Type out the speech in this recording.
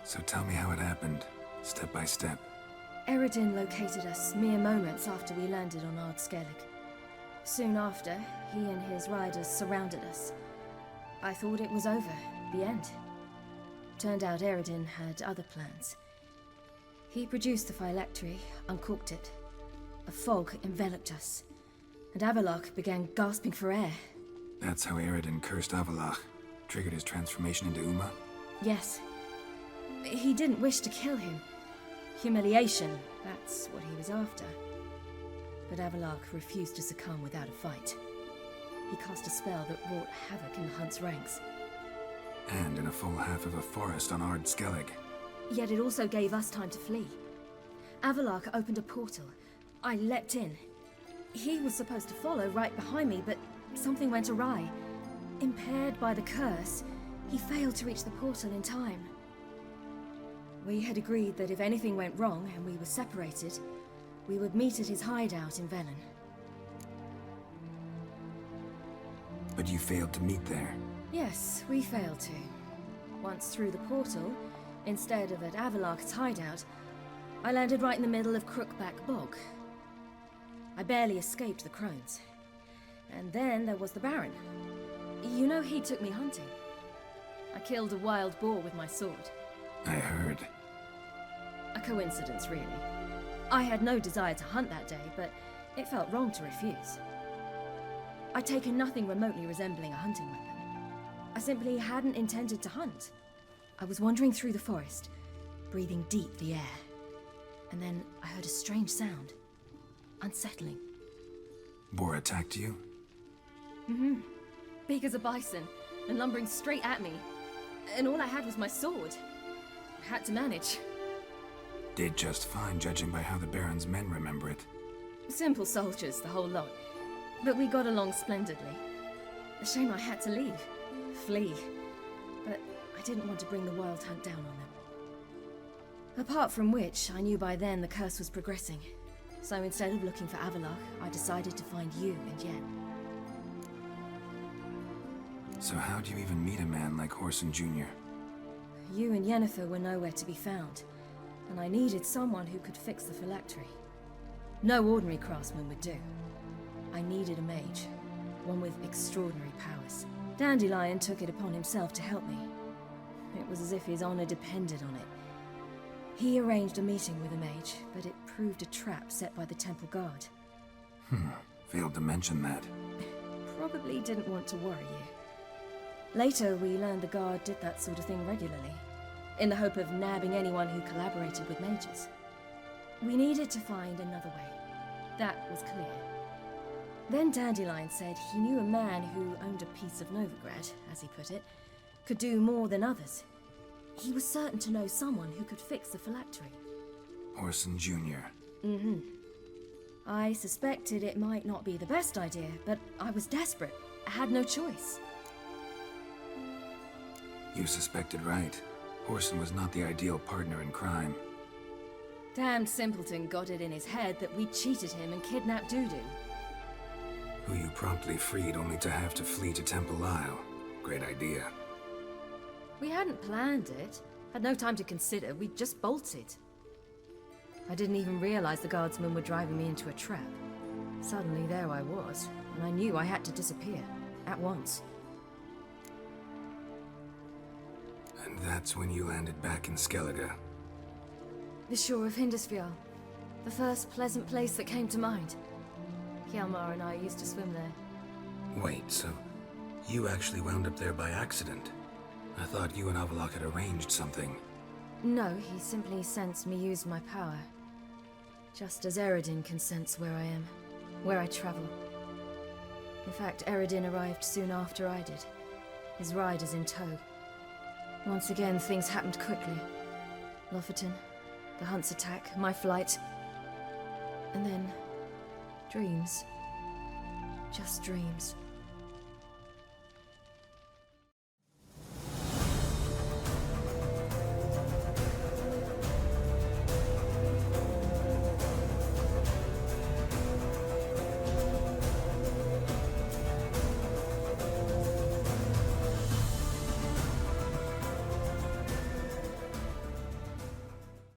So tell me how it happened, step by step. Everett located us mere moments after we landed on Ard. Soon after, he and his riders surrounded us. I thought it was over, the end. Turned out Everett had other plans. He produced the phylactery, uncorked it. A fog enveloped us, and Avallac'h began gasping for air. That's how Everett cursed Avallac'h, triggered his transformation into Uma? Yes. He didn't wish to kill him. Humiliation, that's what he was after. But Avallac'h refused to succumb without a fight. He cast a spell that wrought havoc in the hunt's ranks. And in a full half of a forest on Ard. Yet it also gave us time to flee. Avallac'h opened a portal. I leapt in. He was supposed to follow right behind me, but something went awry. Impaired by the curse, he failed to reach the portal in time. We had agreed that if anything went wrong and we were separated, we would meet at his hideout in Velen. But you failed to meet there. Yes, we failed to. Once through the portal, instead of at Avallac'h's hideout, I landed right in the middle of Crookback Bog. I barely escaped the crones. And then there was the Baron. You know, he took me hunting. I killed a wild boar with my sword. I heard. A coincidence, really. I had no desire to hunt that day, but it felt wrong to refuse. I'd taken nothing remotely resembling a hunting weapon. I simply hadn't intended to hunt. I was wandering through the forest, breathing deep the air. And then I heard a strange sound. Unsettling. Boar attacked you? Mm-hmm. Big as a bison, and lumbering straight at me. And all I had was my sword. I had to manage. Did just fine, judging by how the Baron's men remember it. Simple soldiers, the whole lot. But we got along splendidly. A shame I had to leave. Flee. But I didn't want to bring the wild hunt down on them. Apart from which, I knew by then the curse was progressing. So instead of looking for Avallac'h, I decided to find you and Yen. So how'd you even meet a man like Horson Jr.? You and Yennefer were nowhere to be found, and I needed someone who could fix the phylactery. No ordinary craftsman would do. I needed a mage, one with extraordinary powers. Dandelion took it upon himself to help me. It was as if his honor depended on it. He arranged a meeting with a mage, but it proved a trap set by the temple guard. Failed to mention that. Probably didn't want to worry you. Later, we learned the guard did that sort of thing regularly, in the hope of nabbing anyone who collaborated with mages. We needed to find another way. That was clear. Then Dandelion said he knew a man who owned a piece of Novigrad, as he put it, could do more than others. He was certain to know someone who could fix the phylactery. Horson Jr. Mm-hmm. I suspected it might not be the best idea, but I was desperate. I had no choice. You suspected right. Horson was not the ideal partner in crime. Damned simpleton got it in his head that we cheated him and kidnapped Dudu. Who you promptly freed only to have to flee to Temple Isle. Great idea. We hadn't planned it. Had no time to consider. We just bolted. I didn't even realize the guardsmen were driving me into a trap. Suddenly there I was, and I knew I had to disappear. At once. And that's when you landed back in Skellige. The shore of Hindisfjall. The first pleasant place that came to mind. Hjalmar and I used to swim there. Wait, so you actually wound up there by accident? I thought you and Avallac'h had arranged something. No, he simply sensed me use my power. Just as Eredin can sense where I am, where I travel. In fact, Eredin arrived soon after I did, his riders in tow. Once again, things happened quickly. Lofoten, the hunt's attack, my flight. And then, dreams. Just dreams.